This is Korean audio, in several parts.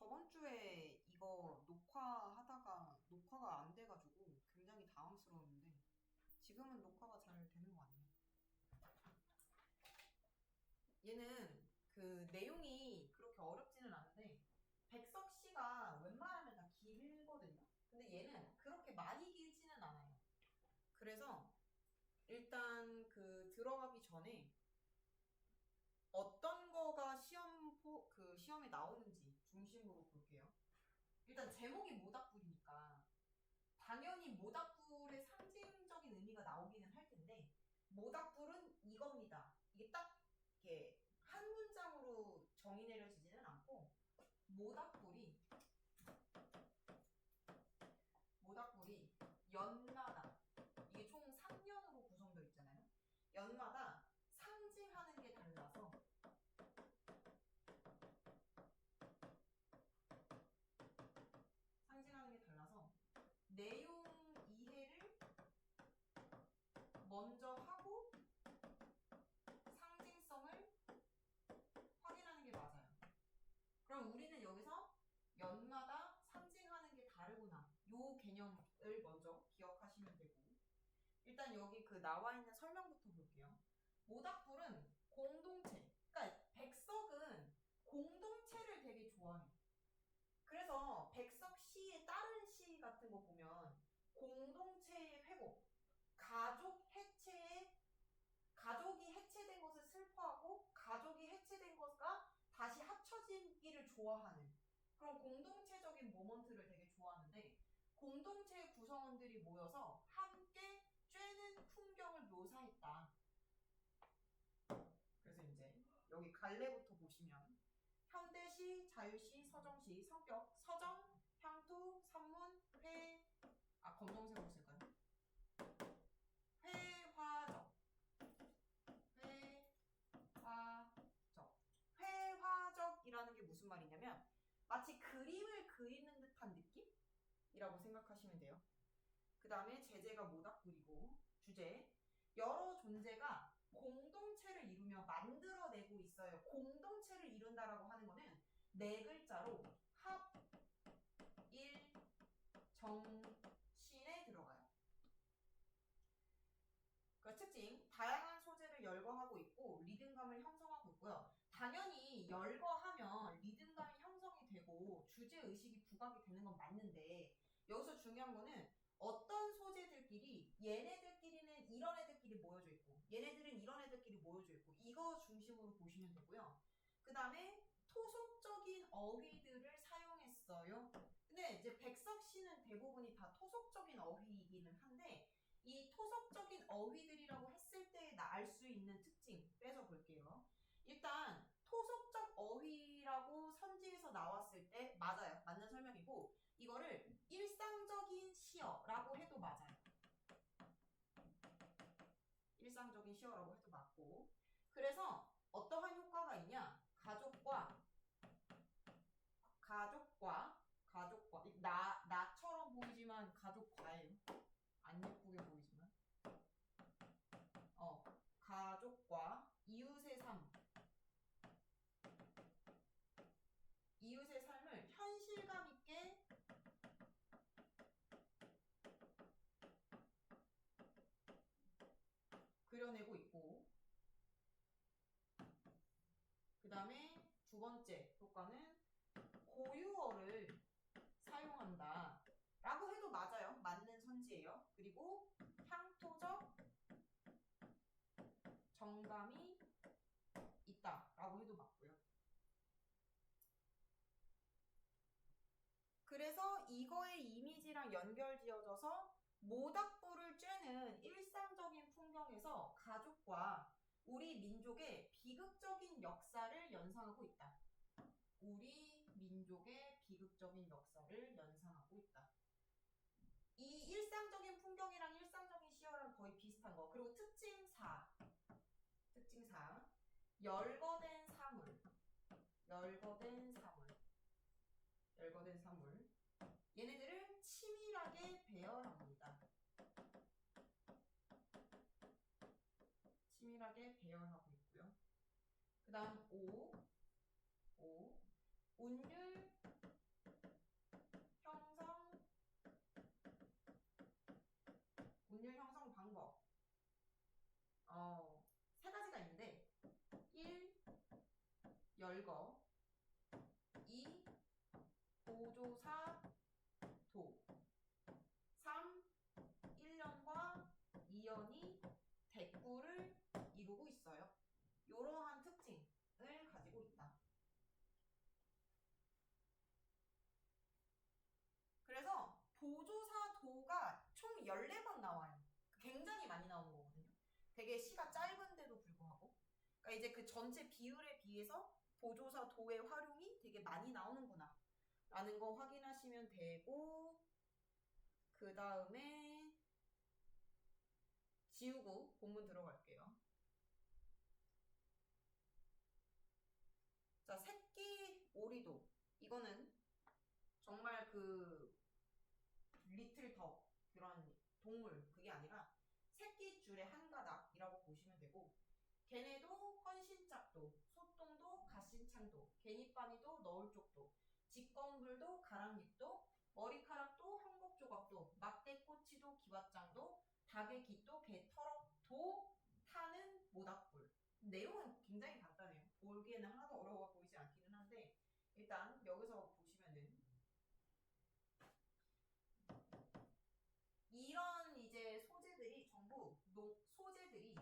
저번 주에 이거 녹화하다가 녹화가 안 돼가지고 굉장히 당황스러웠는데 지금은 녹화가 잘 되는 것 같네요. 얘는 그 내용이 그렇게 어렵지는 않은데 백석 씨가 웬만하면 다 길거든요. 근데 얘는 그렇게 많이 길지는 않아요. 그래서 일단 그 들어가기 전에 어떤 거가 시험에 나오는지 중심으로 볼게요. 일단 제목이 모닥불이니까 당연히 모닥불의 상징적인 의미가 나오기는 할 텐데 모닥불은 이겁니다. 이게 딱 이렇게 한 문장으로 정의 내려지지는 않고 모닥불이 연마다 이게 총 3년으로 구성되어 있잖아요. 연마다 상징하는 게 달라서 내용 이해를 먼저 하고 상징성을 확인하는 게 맞아요. 그럼 우리는 여기서 연마다 상징하는 게 다르구나 요 개념을 먼저 기억하시면 되고 일단 여기 그 나와 있는 설명부터 볼게요. 모닥불은 공동체, 그러니까 백석은 공동체를 되게 좋아해요. 그래서 백석 시의 다른 시 같은 거 보면 공동체의 회복, 가족이 해체된 것을 슬퍼하고 가족이 해체된 것과 다시 합쳐지기를 좋아하는 그런 공동체적인 모먼트를 되게 좋아하는데 공동체의 구성원들이 모여서 함께 쬐는 풍경을 묘사했다. 그래서 이제 여기 갈래부터 보시면 현대시, 자유시, 서정시, 성격, 서정, 향토, 산문, 검정색으로 쓸까요? 회화적. 회화적이라는 게 무슨 말이냐면 마치 그림을 그리는 듯한 느낌이라고 생각하시면 돼요. 그 다음에 제재가 모닥불이고 주제 여러 존재가 공동체를 이루며 만들어내고 있어요. 공동체를 이룬다라고 하는 거는 네 글자로 합, 일, 정, 신에 들어가요. 그 특징, 다양한 소재를 열거하고 있고 리듬감을 형성하고 있고요. 당연히 열거하면 리듬감이 형성이 되고 주제의식이 부각이 되는 건 맞는데 여기서 중요한 거는 어떤 소재들끼리 얘네들끼리는 이런 애들끼리 모여져 있고 얘네들은 이런 애들끼리 모여져 있고 이거 중심으로 보시면 되고요. 그 다음에 토속적인 어휘들을 사용했어요. 근데 이제 백석 씨는 대부분이 다 토속적인 어휘이기는 한데 이 토속적인 어휘들이라고 했을 때 알 수 있는 특징 빼서 볼게요. 일단 토속적 어휘라고 선지에서 나왔을 때 맞아요. 맞는 설명이고 이거를 일상적인 시어라고 해도 맞아요. 일상적인 시어라고 해도 맞고 그래서 어떠한 효과가 있냐 가족과 나처럼 보이지만 가족과예요. 안 예쁘게 보이지만 가족과 이웃의 삶을 현실감 있게 그려내고 있고 그 다음에 두 번째 효과는 고유어를 사용한다 라고 해도 맞아요. 맞는 선지예요. 그리고 향토적 정감이 있다 라고 해도 맞고요. 그래서 이거의 이미지랑 연결지어져서 모닥불을 쬐는 일상적인 풍경에서 가족과 우리 민족의 비극적인 역사를 연상하고 있다. 우리 민족의 비극적인 역사를 연상하고 있다. 이 일상적인 풍경이랑 일상적인 시어랑 거의 비슷한 거. 그리고 특징 4. 열거된 사물. 얘네들을 치밀하게 배열합니다. 치밀하게 배열하고 있고요. 그 다음 5. 운율, 열거 2. 보조사 도 3. 1년과 2년이 대꾸를 이루고 있어요. 이러한 특징을 가지고 있다. 그래서 보조사도가 총 14번 나와요. 굉장히 많이 나오는 거거든요. 되게 시가 짧은데도 불구하고. 그러니까 이제 그 전체 비율에 비해서 보조사도의 활용이 되게 많이 나오는구나 라는 거 확인하시면 되고, 그 다음에 지우고 본문 들어갈게요. 자, 새끼 오리도. 이거는 정말 그 리틀 덕 그런 동물 그게 아니라 새끼줄의 한 가닥이라고 보시면 되고, 걔네도 헌신짝도, 소똥도, 갓신창도, 개니빠니도, 너울쪽도, 직검불도, 가랑잎도, 머리카락도, 한국조각도, 막대꼬치도, 기왓장도, 닭의 깃도, 개털업도, 타는 모닥불. 내용은 굉장히 간단해요. 보기에는 하나도 어려워 보이지 않기는 한데, 일단 여기서 보시면은 이런 이제 소재들이 전부 소재들이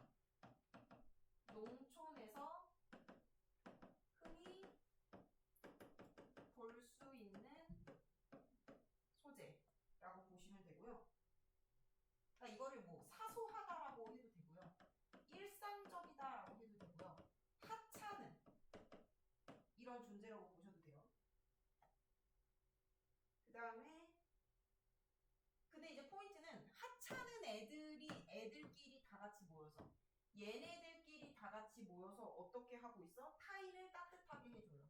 농촌에서 흔히 볼 수 있는 소재라고 보시면 되고요. 그러니까 이거를 뭐 사소하다라고 해도 되고요. 일상적이다라고 해도 되고요. 하찮은 이런 존재라고 보셔도 돼요. 그 다음에 근데 이제 포인트는 하찮은 애들끼리 다 같이 모여서 얘네들끼리 다 같이 모여서 어떻게 하고 있어? 타인을 따뜻하게 해줘요.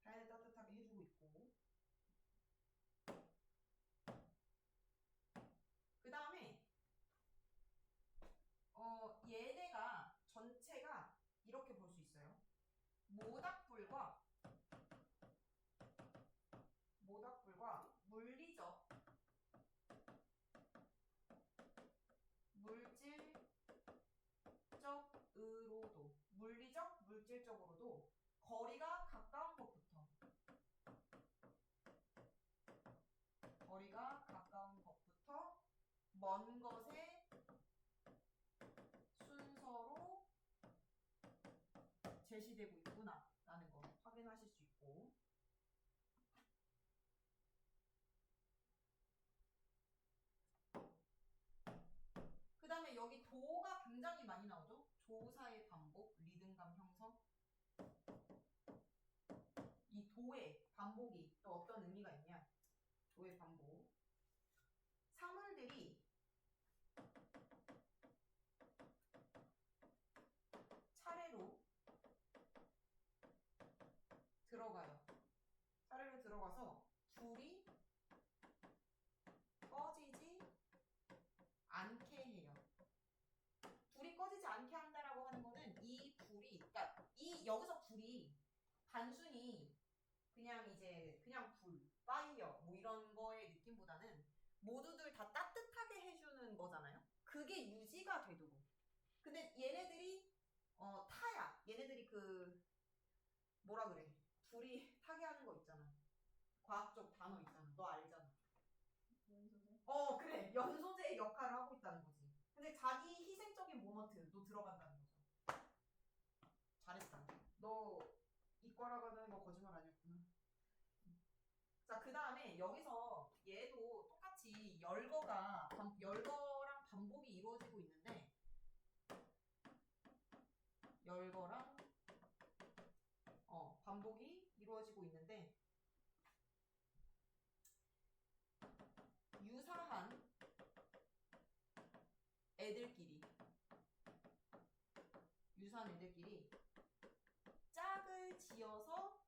타인을 따뜻하게 해주고 있고, 그 다음에 얘네가 전체가 이렇게 볼 수 있어요. 모닥불과 물리적, 물질적으로도 거리가 가까운 것부터 먼 것의 순서로 제시되고 있구나 라는 거 확인하실 수 있고, 그 다음에 여기 도가 굉장히 많이 나오죠. 조사의 반복, 리듬감 형성. 이 도의 반복이 또 어떤 의미가 있냐. 도의 반복. 사물들이 차례로 들어가요. 차례로 들어가서 불이 꺼지지 않게 해요. 불이 꺼지지 않게 한다라고 하는 거는 이 불이, 그러니까 여기서 불이 단순히 그냥 불, 파이어 뭐 이런 거의 느낌보다는 모두들 다 따뜻하게 해주는 거잖아요. 그게 유지가 되도록. 근데 얘네들이 타야, 얘네들이 그 뭐라 그래, 불이 타게 하는 거 있잖아. 과학적 단어 있잖아. 너 알잖아. 연소제? 그래. 연소제의 역할을 하고 있다는 거지. 근데 자기 희생적인 모먼트도 들어간다는 거죠. 잘했다. 너 이과라고 하는 거 거짓말 아니었구나. 자, 그 다음에 여기서 얘도 똑같이 열거랑 반복이 이루어지고 있는데, 열거랑 반복이 이루어지고 있는데, 유사한 애들끼리 짝을 지어서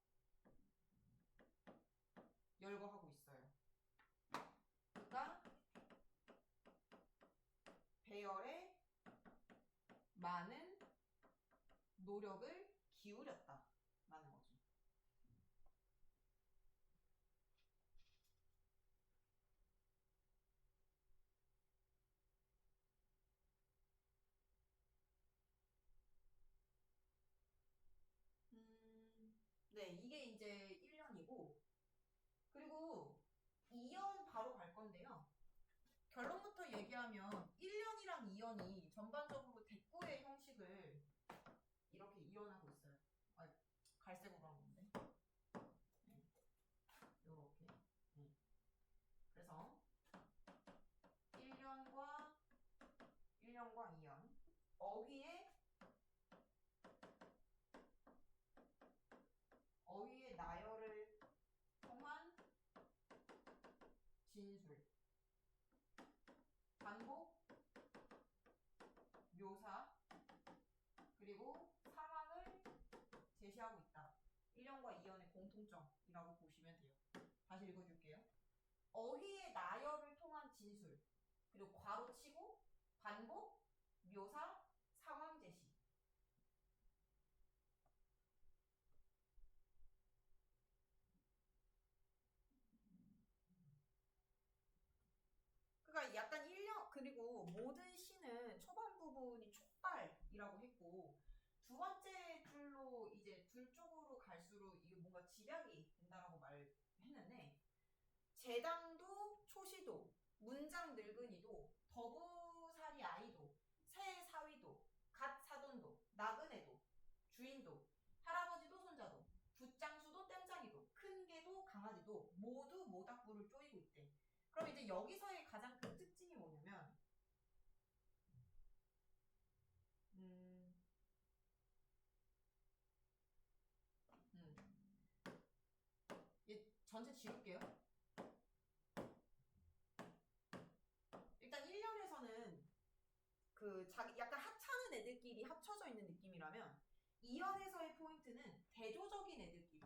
열거하고 있어요. 그러니까 배열에 많은 노력을 기울였다라는 거죠. 네, 이게 이제 1년이고, 그리고 2년 바로 갈 건데요. 결론부터 얘기하면 1년이랑 2년이 전반적으로 대꾸의 형식을 이렇게 이어나고 있어요. 아, 갈색으로 한 건데. 네. 요렇게. 네. 그래서 1년과 2년. 어휘의 나열을 통한 진술, 반복, 묘사, 그리고 상황을 제시하고 있다. 1년과 2년의 공통점이라고 보시면 돼요. 다시 읽어줄게요. 어휘의 나열을 통한 진술, 그리고 괄호치고 반복, 묘사, 상황 제시. 그러니까 약간 1년, 그리고 모든 시는 초반 부분이 촉발이라고 했고, 두 번째 줄로 이제 둘 쪽으로 갈수록 이게 뭔가 집약이 된다라고 말했는데, 재당도 초시도, 문장 늙은이도, 더부살이 아이도, 새 사위도, 갓 사돈도, 나그네도, 주인도, 할아버지도 손자도, 붓장수도 땜장이도, 큰 개도 강아지도 모두 모닥불을 쪼이고 있대. 그럼 이제 여기서의 가장 큰 특징이 뭐냐면 전체 지울게요. 일단 1년에서는 그 자기 약간 하찮은 애들끼리 합쳐져 있는 느낌이라면 2년에서의 포인트는 대조적인 애들끼리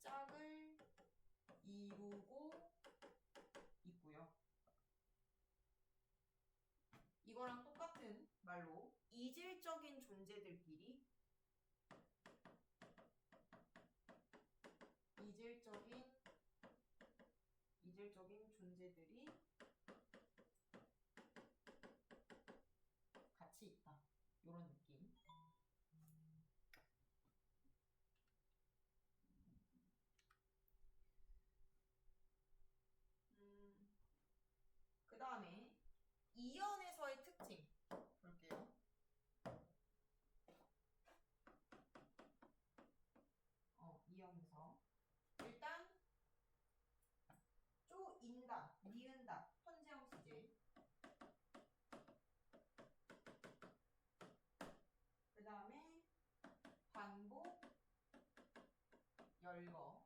짝을 이루고 있고요. 이거랑 똑같은 말로 이질적인 존재들끼리 이질적인 존재들이 같이 있다. 이런 느낌. 그 다음에 이연에서의 특징 볼게요. 이연에서 일단 쪼인다, 니은다, 현재형 시제. 그 다음에 반복, 열거.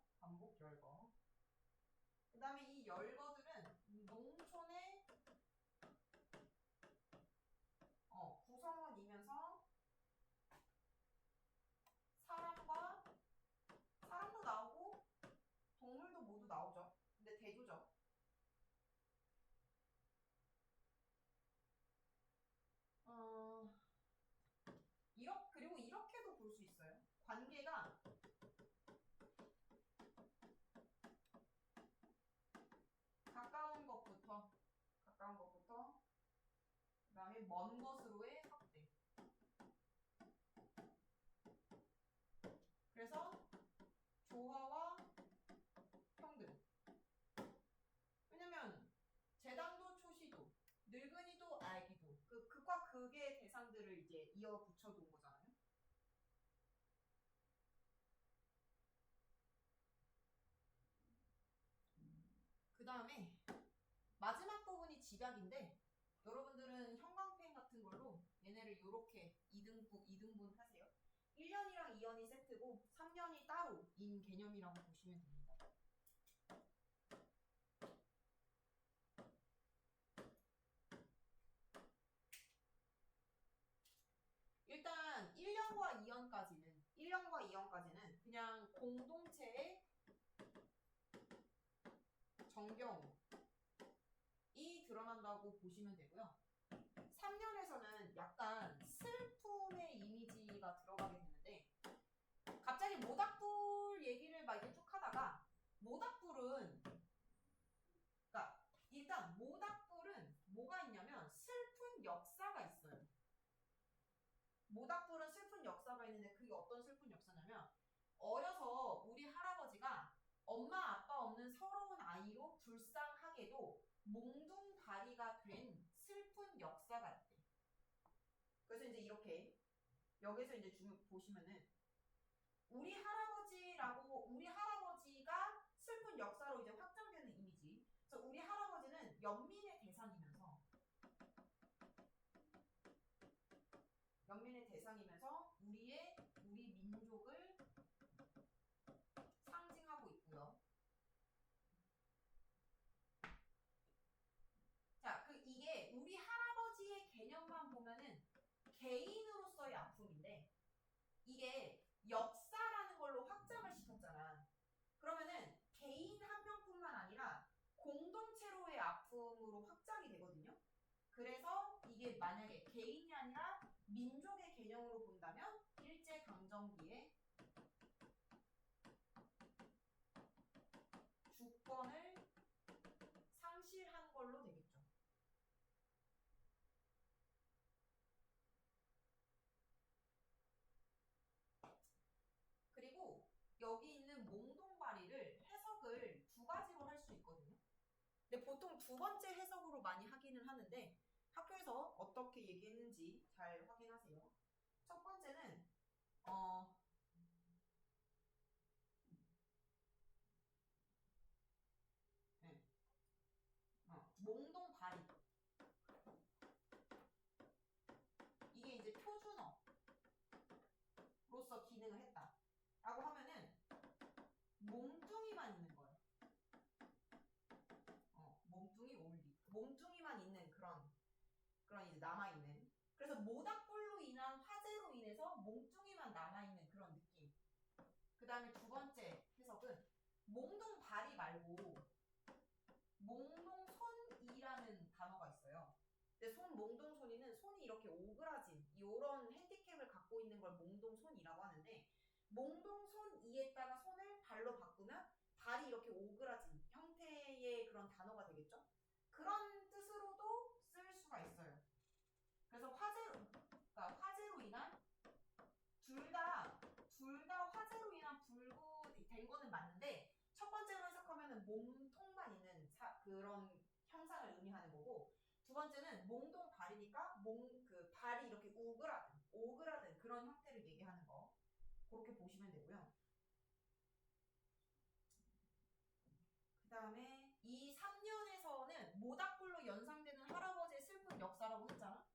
그 다음에 이 열거들은 농촌의 구성원이면서 사람도 나오고 동물도 모두 나오죠. 근데 대조죠. 그리고 이렇게도 볼 수 있어요. 관계가 가까운 것부터 그 다음에 먼 것으로의 확대. 그래서 조화와 평등. 왜냐면 재단도 초시도 늙은이도 아기도 그 극과 극의 대상들을 이제 이어 붙여둔 거잖아요. 그 다음에 마지막 부분이 집약인데 여러분들은 형광펜 같은 걸로 얘네를 이렇게 2등분 하세요. 1년이랑 2년이 세트고 3년이 따로인 개념이라고 보시면 됩니다. 일단 1년과 2년까지는 그냥 공동체의 정경이 드러난다고 보시면 되고요. 3년에서는 약간 슬픔의 이미지가 들어가게 되는데 갑자기 모닥불 얘기를 막 이렇게 쭉 하다가 그러니까 일단 모닥불은 뭐가 모닥불은 슬픈 역사가 있는데 그게 어떤 슬픈 역사냐면 어려서 우리 할아버지가 엄마 아빠 없는 서러운 아이로 불쌍하게도 몽둥다리가 된 슬픈 역사가 있대. 그래서 이제 이렇게 여기서 이제 보시면은 우리 할아버지가 슬픈 역사로 이제 확장되는 이미지. 그래서 우리 할아버지는 연민의 대상이면서 우리 민족을 상징하고 있고요. 자, 이게 우리 할아버지의 개념만 보면은 개인으로서의 아픔인데 이게 역사라는 걸로 확장을 시켰잖아. 그러면은 개인 한 명뿐만 아니라 공동체로의 아픔으로 확장이 되거든요. 그래서 이게 만약에 개인이 아니라 민족의 개념으로 본다면 일제강점기에 주권을 상실한 걸로 되겠죠. 그리고 여기 있는 몽동바리를 해석을 두 가지로 할 수 있거든요. 근데 보통 두 번째 해석으로 많이 하기는 하는데 학교에서 어떻게 얘기했는지 잘 확인하세요. 첫 번째는 몽동바리 이게 이제 표준어로서 기능을 했다 라고 하면은 몸뚱이만 있는 거예요. 몸뚱이 올리 몸뚱이만 있는 그런 이제 남아있는. 그래서 모닥불로 인한 화재로 인해서 몸뚱이만 남아있는 그런 느낌. 그 다음에 두 번째 해석은 몽동바리 말고 몽동손이라는 단어가 있어요. 근데 몽동손이는 손이 이렇게 오그라진 이런 핸디캡을 갖고 있는 걸 몽동손이라고 하는데 몽동손이에다가 손을 발로 바꾸면 발이 이렇게 오그라진 형태의 그런 단어가 되겠죠. 그런 뜻으로도 쓸 수가 있어요. 그래서 화재로 인한 둘 다 화재로 인한 불구된 거는 맞는데 첫 번째로 해석하면은 몸통만 있는 그런 형상을 의미하는 거고 두 번째는 몽동발이니까 발이 이렇게 오그라든 그런 형태를 얘기하는 거 그렇게 보시면 되고요. 그 다음에 이 3년에서는 모닥불로 연상되는 할아버지의 슬픈 역사라고 했잖아.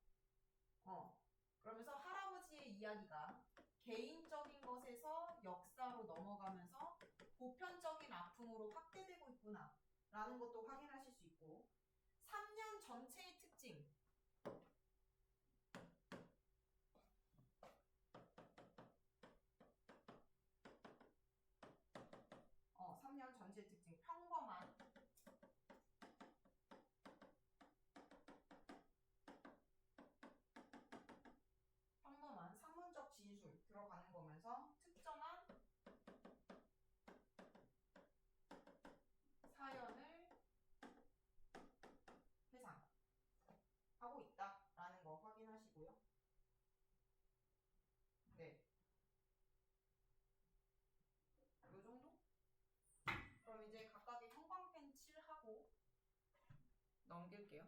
그러면서 할아버지의 이야기가 개인적인 것에서 역사로 넘어가면서 보편적인 아픔으로 확대되고 있구나 라는 것도 확인하실 수 있고 3년 전체의 특징 3년 전체의 특징 평범한 상문적 진술 들어가는 거면서 특정한 사연을 회상하고 있다라는 거 확인하시고요. 네. 요 정도? 그럼 이제 각각의 형광펜 칠하고 넘길게요.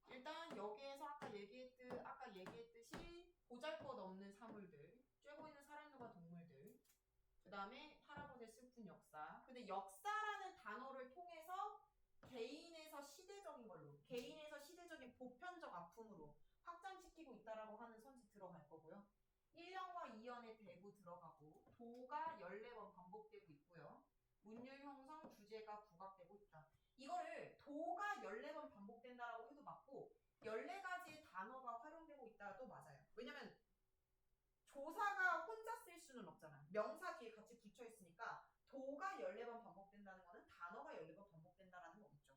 일단 여기에서 아까 얘기했듯이 보잘것없는 사물들, 쬐고 있는 사람들과 동물들, 그 다음에 할아버지의 슬픈 역사. 근데 역사라는 단어를 통해서 개인에서 시대적인 보편적 아픔으로 확장시키고 있다라고 하는 선지 들어갈 거고요. 1년과 2년의 대부 들어가고 도가 14번 반복되고 있고요. 운율 형성 주제가 부각되고 있다. 이거를 도가 14번 반복된다라고 해도 맞고 14가지의 단어가 활용되고 있다도 맞아요. 왜냐면 조사가 혼자 쓸 수는 없잖아. 명사 뒤에 같이 붙여 있으니까 도가 14번 반복된다는 거는 단어가 14번 반복된다라는 거겠죠.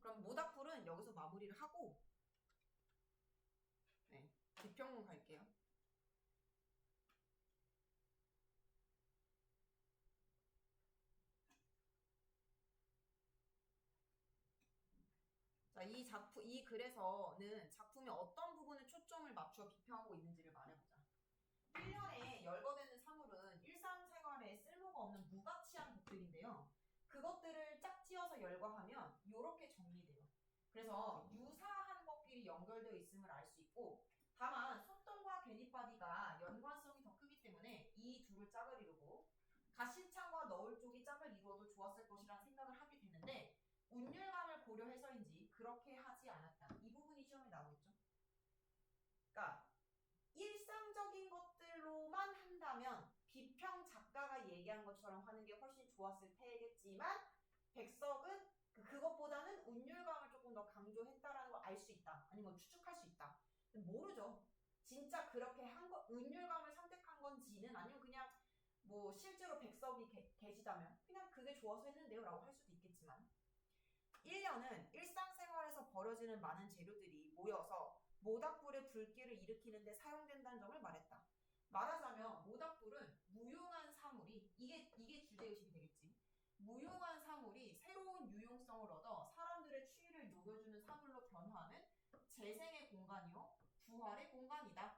그럼 모닥불은 여기서 마무리를 하고 비평문 갈게요. 자, 이 글에서는 작품의 어떤 부분에 초점을 맞춰 비평하고 있는지를 말해보자. 1년에 열거되는 사물은 일상생활에 쓸모가 없는 무가치한 것들인데요. 그것들을 짝지어서 열거하면 이렇게 정리돼요. 그래서 유사한 것끼리 연결되어 있음을 알 수 있고, 다만 솥돈과 개니바디가 연관성이 더 크기 때문에 이 둘을 짝을 이루고 가시창과 너울 쪽이 짝을 이루어도 좋았을 것이라는 생각을 하게 되는데, 운율감을 고려해서인지 그렇게 하지 않았다. 이 부분이 시험에 나오겠죠? 그러니까 일상적인 것들로만 한다면 비평 작가가 얘기한 것처럼 하는 게 훨씬 좋았을 테겠지만, 백석은 그것보다는 운율감을 조금 더 강조했다라는 걸 알 수 있다. 아니면 추측할 수 있다. 모르죠. 진짜 그렇게 한 거, 운율감을 선택한 건지는, 아니면 그냥 뭐 실제로 백석이 계시다면 그냥 그게 좋아서 했는데요 라고 할 수도 있겠지만, 1년은 일상생활에서 벌어지는 많은 재료들이 모여서 모닥불의 불길을 일으키는 데 사용된다는 점을 말했다. 말하자면 모닥불은 무용한 사물이, 이게 주제의식이 되겠지. 무용한 사물이 새로운 유용성을 얻어 사람들의 추위를 녹여주는 사물로 변화하는 재생의 공간이요 부활의 공간이다.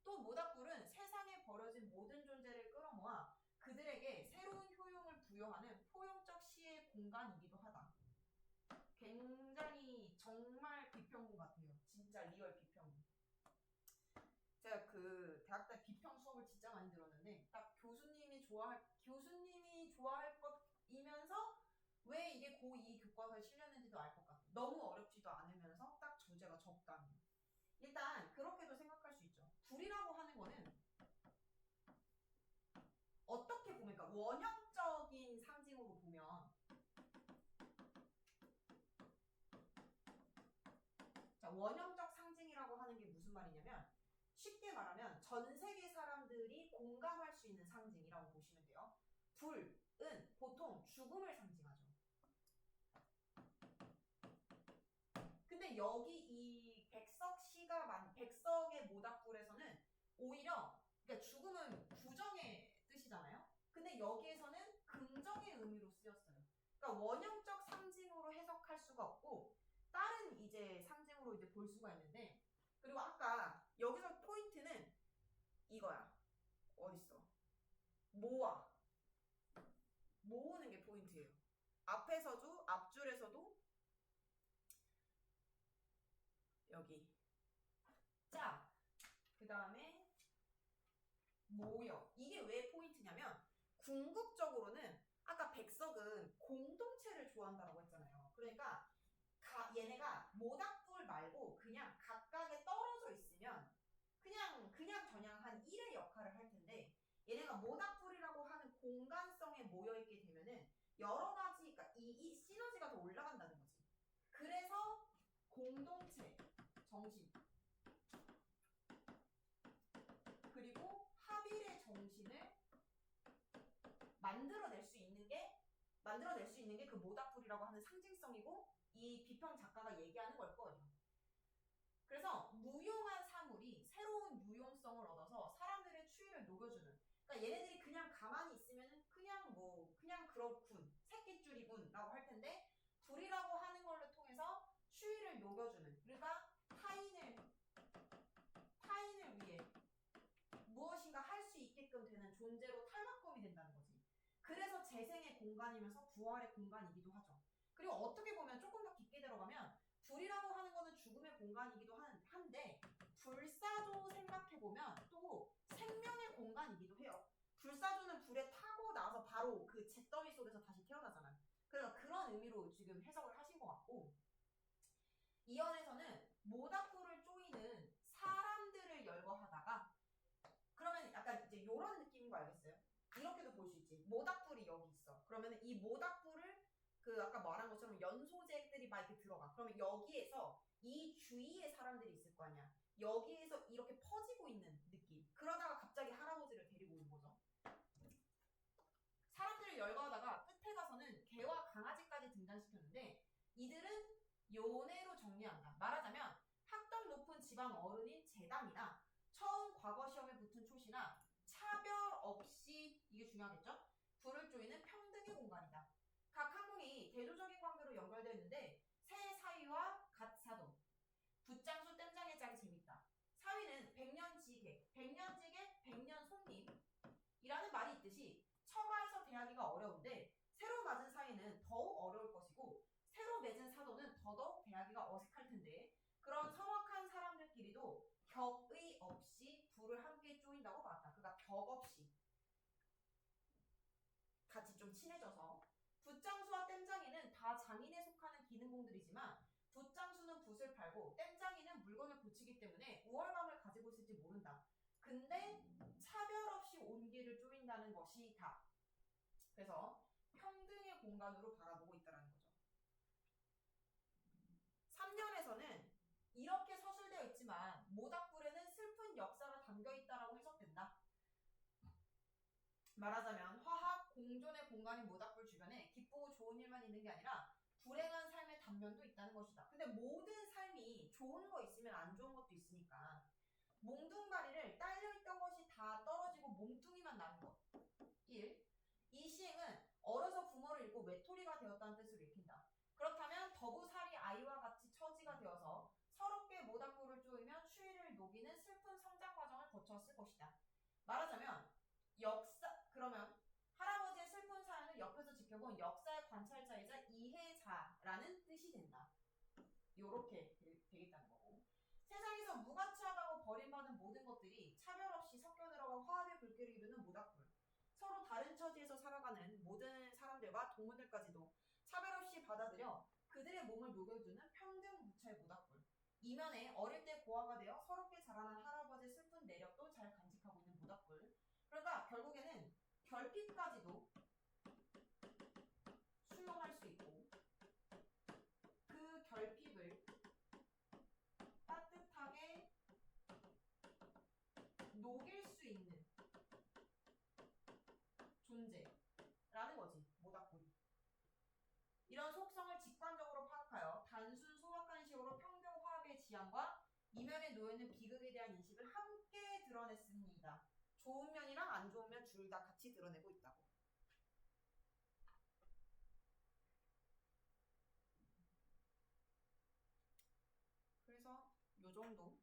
또 모닥불은 세상에 벌어진 모든 존재를 끌어모아 그들에게 새로운 효용을 부여하는 포용적 시의 공간이기도 하다. 굉장히 정말 비평문 같아요. 진짜 리얼 비평문. 제가 그 대학 때 비평 수업을 진짜 많이 들었는데, 딱 교수님이 좋아할 것이면서 왜 이게 고2 교과서에 실렸는지도 알 것 같아요. 너무 어렵지도 않으면서 딱 주제가 적당히. 일단 그렇게도 생각할 수 있죠. 불이라고 하는 거는 어떻게 보면, 그러니까 원형적인 상징으로 보면, 자, 원형적 상징이라고 하는 게 무슨 말이냐면, 쉽게 말하면 전 세계 사람들이 공감할 수 있는 상징이라고 보시면 돼요. 불은 보통 죽음을 상징하죠. 근데 여기 이 백석의 모닥불에서는 오히려, 그러니까 죽음은 부정의 뜻이잖아요. 근데 여기에서는 긍정의 의미로 쓰였어요. 그러니까 원형적 상징으로 해석할 수가 없고 다른 이제 상징으로 이제 볼 수가 있는데, 그리고 아까 여기서 포인트는 이거야. 어딨어? 모으는 게 포인트예요. 앞에서도, 앞줄에서도 여기 짝, 그 다음에 모여. 이게 왜 포인트냐면, 궁극적으로는 아까 백석은 공동체를 좋아한다고 했잖아요. 그러니까 얘네가 모닥불 말고 그냥 각각에 떨어져 있으면 그냥 한 1의 역할을 할 텐데, 얘네가 모닥불이라고 하는 공간성에 모여있게 되면은 여러 가지, 그러니까 이 시너지가 더 올라간다는 거지. 그래서 공동체 정신, 그리고 합일의 정신을 만들어낼 수 있는 게 그 모닥불이라고 하는 상징성이고, 이 비평 작가가 얘기하는 걸 거예요. 그래서 무용한 사물이 새로운 유용성을 얻어서 사람들의 추위를 녹여주는, 그러니까 얘네들이 그냥 가만히 있으면 그냥 그렇군, 새끼줄이군 라고 할 텐데, 불이라고 하는 걸로 통해서 추위를 녹여주는, 그러니까 타인을 위해 무엇인가 할 수 있게끔 되는 존재로 탈바꿈이 된다는 거지. 그래서 재생의 공간이면서 부활의 공간이기도 하죠. 그리고 어떻게 보면 조금 더 깊게 들어가면, 불이라고 하는 거는 죽음의 공간이기도 한데, 불사조 생각해보면 또 생명의 공간이기도 해요. 불사조는 불에 타고 나서 바로 그 잿더미 속에서 다시 태어나잖아요. 그래서 그런 의미로 지금 해석을 하신 것 같고, 이연에서는 모닥불을 쪼이는 사람들을 열거하다가, 그러면 약간 이제 요런 느낌인 거 알겠어요? 이렇게도 볼 수 있지. 모닥불이 여기 있어. 그러면 이 모닥불을 아까 말한 것처럼 연소재들이 막 이렇게 들어가. 그러면 여기에서 이 주위에 사람들이 있을 거 아니야. 여기에서 이렇게 퍼지고 있는 느낌. 그러다가 갑자기 할아버지를 데리고 오는 거죠. 사람들을 열거하다가 끝에 가서는 개와 강아지까지 등장시켰는데, 이들은 요네로 정리한다. 말하자면 학덕 높은 집안 어른인 재당이나 처음 과거 시험에 붙은 초시나 차별 없이, 이게 중요하겠죠? 불을 쪼이는 평등의 공간이다. 각 항목이 대조적인 관계로 연결되어 있는데 새 사이와 친해져서 붓장수와 땜장이는 다 장인에 속하는 기능공들이지만 붓장수는 붓을 팔고 땜장이는 물건을 고치기 때문에 우월감을 가지고 있을지 모른다. 근데 차별 없이 온기를 쪼인다는 것이 다. 그래서 평등의 공간으로 바라보고 있다는 거죠. 3년에서는 이렇게 서술되어 있지만 모닥불에는 슬픈 역사가 담겨있다라고 해석된다. 말하자면 화학 공존의 공간인 모닥불 주변에 기쁘고 좋은 일만 있는 게 아니라 불행한 삶의 단면도 있다는 것이다. 근데 모든 삶이 좋은 거 있으면 안 좋은 것도 있으니까 몽둥가리를 딸려있던 것이 다 떨어지고 몸뚱이만 남은 것. 1. 이 시행은 어려서 부모를 잃고 외톨이가 되었다는 뜻으로 읽힌다. 그렇다면 더부살이 아이와 같이 처지가 되어서 서럽게 모닥불을 쪼이며 추위를 녹이는 슬픈 성장 과정을 거쳤을 것이다. 말하자면 그러면 할아버지의 슬픈 사연을 옆에서 지켜본 역사의 관찰자이자 이해자라는 뜻이 된다. 요렇게 되겠다는 거고. 세상에서 무가치하다고 버림받은 모든 것들이 차별 없이 섞여 들어가 화합의 불길을 이루는 모닥불. 서로 다른 처지에서 살아가는 모든 사람들과 동물들까지도 차별 없이 받아들여 그들의 몸을 녹여주는 평등 무차의 모닥불. 이면에 어릴 때 고아가 되어 서럽게 자라난 할아버지의 슬픈 내력도 잘 간직하고 있는 모닥불. 그러니까 결국에는 결핍까지도 수용할 수 있고 그 결핍을 따뜻하게 녹일 수 있는 존재라는 거지, 모닥불이. 이런 속성을 직관적으로 파악하여 단순 소박한식으로 평등 화합의 지향과 이면에 놓여있는 비극에 대한 인식을 함께 드러냈습니다. 좋은 면이랑 안 좋은 면 둘 다 같이 드러내고 있다고. 그래서 요 정도